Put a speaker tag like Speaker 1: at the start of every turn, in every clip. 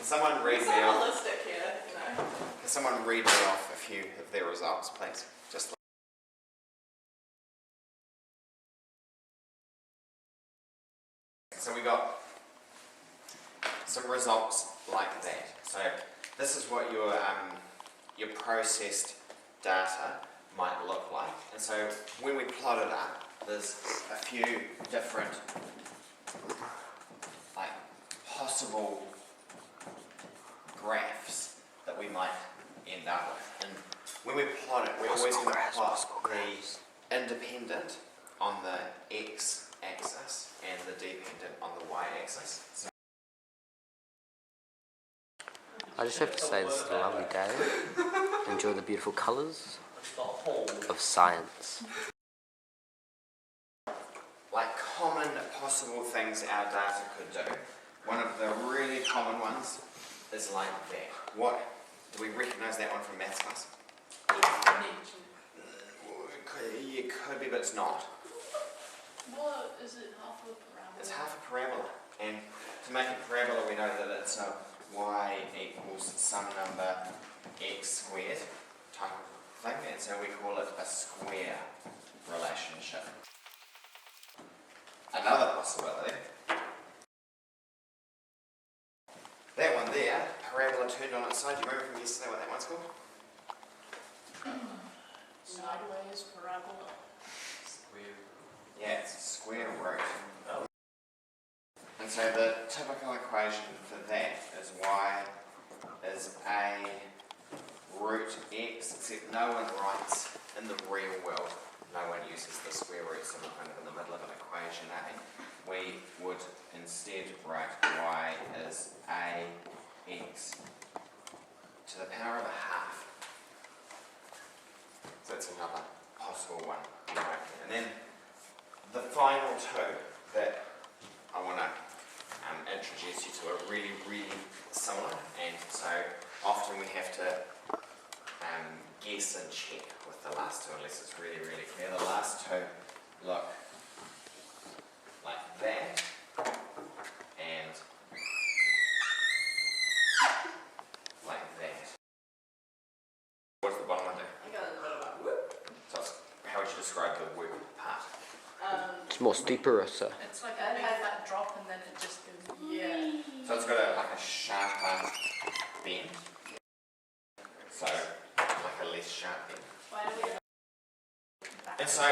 Speaker 1: someone read
Speaker 2: It's
Speaker 1: me
Speaker 2: so
Speaker 1: off?
Speaker 2: holistic here, you know.
Speaker 1: Can someone read me off a few of their results, please? Just so we got some results like that. So this is what your processed data might look like. And so when we plot it up, there's a few different possible graphs that we might end up with. And when we plot it, we're always going to plot the independent on the x-axis and the dependent on the y-axis. So
Speaker 3: I just have to say this is a lovely day. Enjoy the beautiful colours of science.
Speaker 1: like common possible things our data could do. One of the really common ones is like that. What, do we recognise that one from maths class? You could be, but it's not.
Speaker 2: What is it, half a parabola?
Speaker 1: It's half a parabola. And to make a parabola, we know that it's a y equals some number x squared type of thing, and so we call it a square relationship. Another possibility, that one there, parabola turned on its side. Do you remember from yesterday what that one's called?
Speaker 2: Sideways parabola.
Speaker 1: Yeah, it's a square root. And so the typical equation for that is y is a root x, except no one writes in the real world, no one uses the square root symbol kind of in the middle of an equation A. We would instead write y is a x to the power of a half. So that's another possible one. And then the final two that I want to introduce you to are really, really similar, and so often we have to guess and check with the last two unless it's really, really clear. The last two look like that, and like that. What does the bottom one do?
Speaker 2: I got a bit of a whoop.
Speaker 1: So how would you describe the whoop part?
Speaker 3: It's more steeper, sir.
Speaker 2: It's like a big fat drop and then it just goes, yeah.
Speaker 1: So it's got like a sharper bend. So like a less sharp bend.
Speaker 2: Why do we
Speaker 1: And so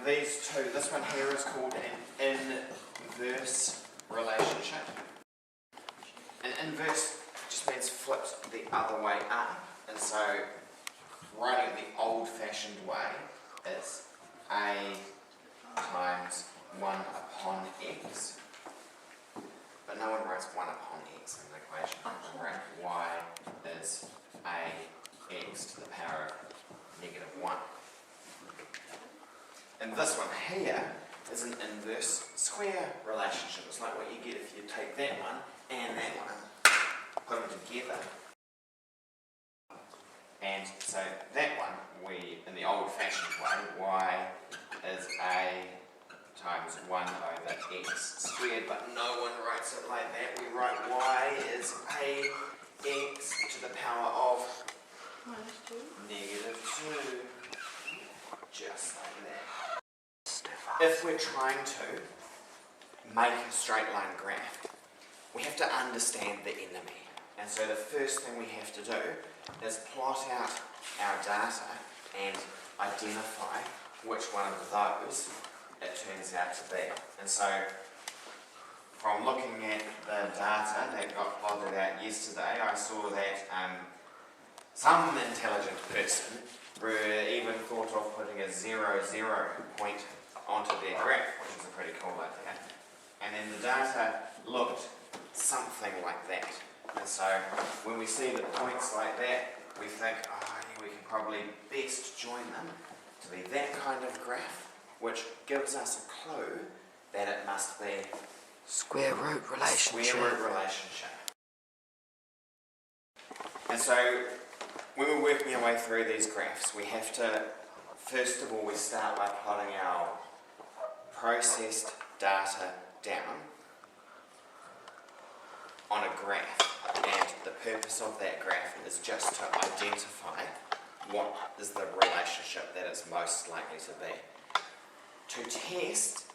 Speaker 1: these two, this one here is called an inverse relationship. An inverse just means flipped the other way up. And so writing it the old-fashioned way is a times 1 upon x. But no one writes 1 upon x in the equation. Right? Y is a x to the power of negative 1. And this one here is an inverse square relationship. It's like what you get if you take that one and that one, put them together. And so that one, we, in the old-fashioned way, y is a times 1 over x squared, but no one writes it like that. We write y is a x to the power of negative 2. Just like that. If we're trying to make a straight line graph, we have to understand the enemy. And so the first thing we have to do is plot out our data and identify which one of those it turns out to be. And so from looking at the data that got plotted out yesterday, I saw that some intelligent person even thought of putting a 0, 0 point onto their graph, which is a pretty cool idea. And then the data looked something like that. And so when we see the points like that, we think, oh, yeah, we can probably best join them to be that kind of graph, which gives us a clue that it must be
Speaker 3: Square root relationship.
Speaker 1: square root relationship. And so when we're working our way through these graphs, we have to, first of all, we start by plotting our processed data down on a graph. And the purpose of that graph is just to identify what is the relationship that it's most likely to be. To test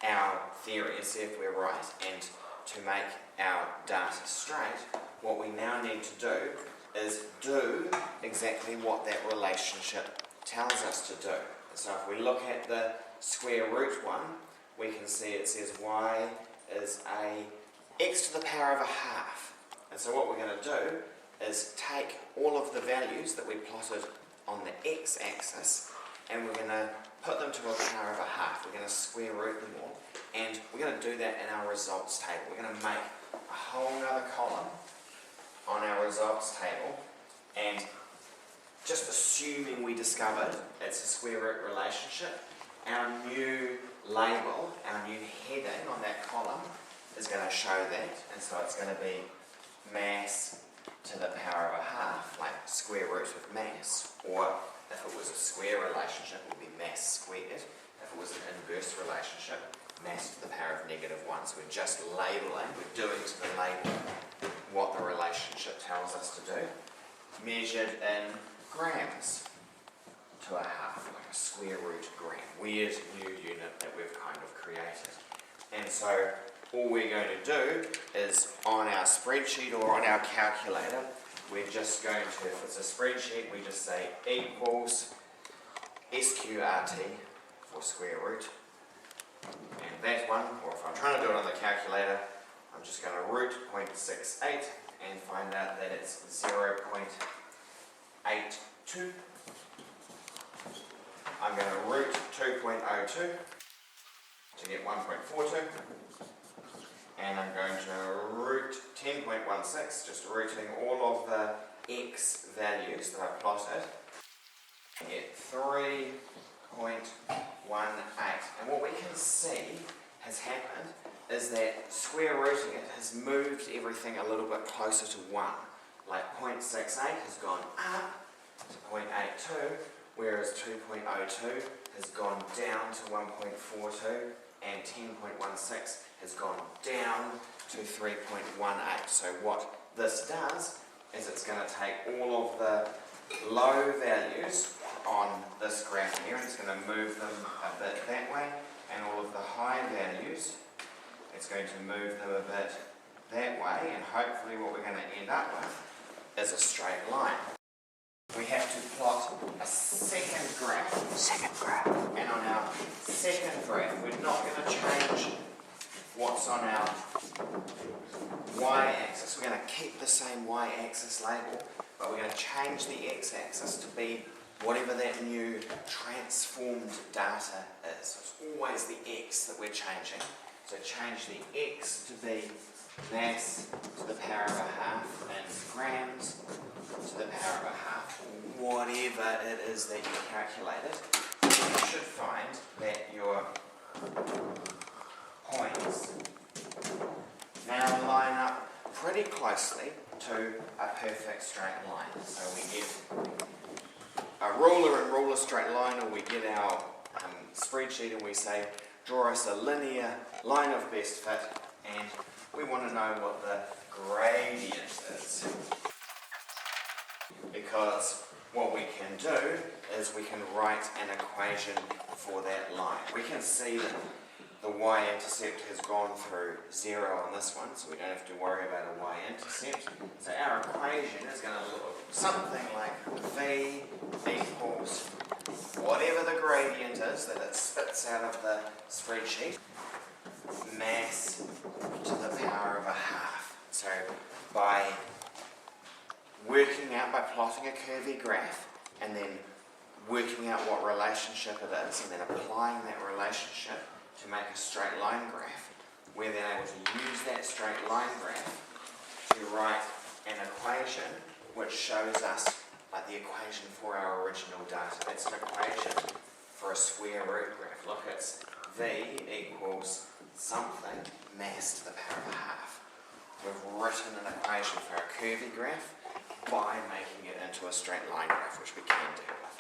Speaker 1: our theory and see if we're right, and to make our data straight, what we now need to do is do exactly what that relationship tells us to do. So if we look at the square root one, we can see it says y is a x to the power of a half. And so what we're going to do is take all of the values that we plotted on the x-axis and we're going to put them to a power of a half. We're going to square root them all, and we're going to do that in our results table. We're going to make a whole other column on our results table, and just assuming we discovered it's a square root relationship, our new label, our new heading on that column is going to show that, and so it's going to be mass to the power of a half, like square root of mass, or if it was a square relationship, it would be mass squared. If it was an inverse relationship, mass to the power of -1. So we're just labeling, we're doing to the label what the relationship tells us to do, measured in grams to a half, like a square root gram. Weird new unit that we've kind of created. And so all we're going to do is on our spreadsheet or on our calculator, we're just going to, if it's a spreadsheet, we just say equals SQRT for square root. And that one, or if I'm trying to do it on the calculator, I'm just going to root 0.68 and find out that it's 0.82. I'm going to root 2.02 to get 1.42. And I'm going to root 10.16, just rooting all of the x values that I plotted, and get 3.18. And what we can see has happened is that square rooting it has moved everything a little bit closer to 1. Like 0.68 has gone up to 0.82, whereas 2.02 has gone down to 1.42, and 10.16 has gone down to 3.18. So what this does is it's going to take all of the low values on this graph here, and it's going to move them a bit that way, and all of the high values, it's going to move them a bit that way, and hopefully what we're going to end up with is a straight line. We have to plot a second graph. And on our second graph, we're not going to change what's on our y-axis. We're going to keep the same y-axis label, but we're going to change the x-axis to be whatever that new transformed data is. So it's always the x that we're changing. So change the x to be mass to the power of a half and grams to the power of a half, whatever it is that you calculated. You should find that your points now line up pretty closely to a perfect straight line. So we get a ruler and ruler straight line, or we get our spreadsheet and we say, draw us a linear line of best fit, and we want to know what the gradient is. Because what we can do is we can write an equation for that line. We can see that the y-intercept has gone through 0 on this one, so we don't have to worry about a y-intercept. So our equation is going to look something like v equals whatever the gradient is that it spits out of the spreadsheet, mass to the power of a half. So by working out, by plotting a curvy graph and then working out what relationship it is and then applying that relationship to make a straight line graph, we're then able to use that straight line graph to write an equation which shows us like the equation for our original data. That's an equation for a square root graph. Look, it's v equals something mass to the power of a half. We've written an equation for a curvy graph by making it into a straight line graph, which we can deal with.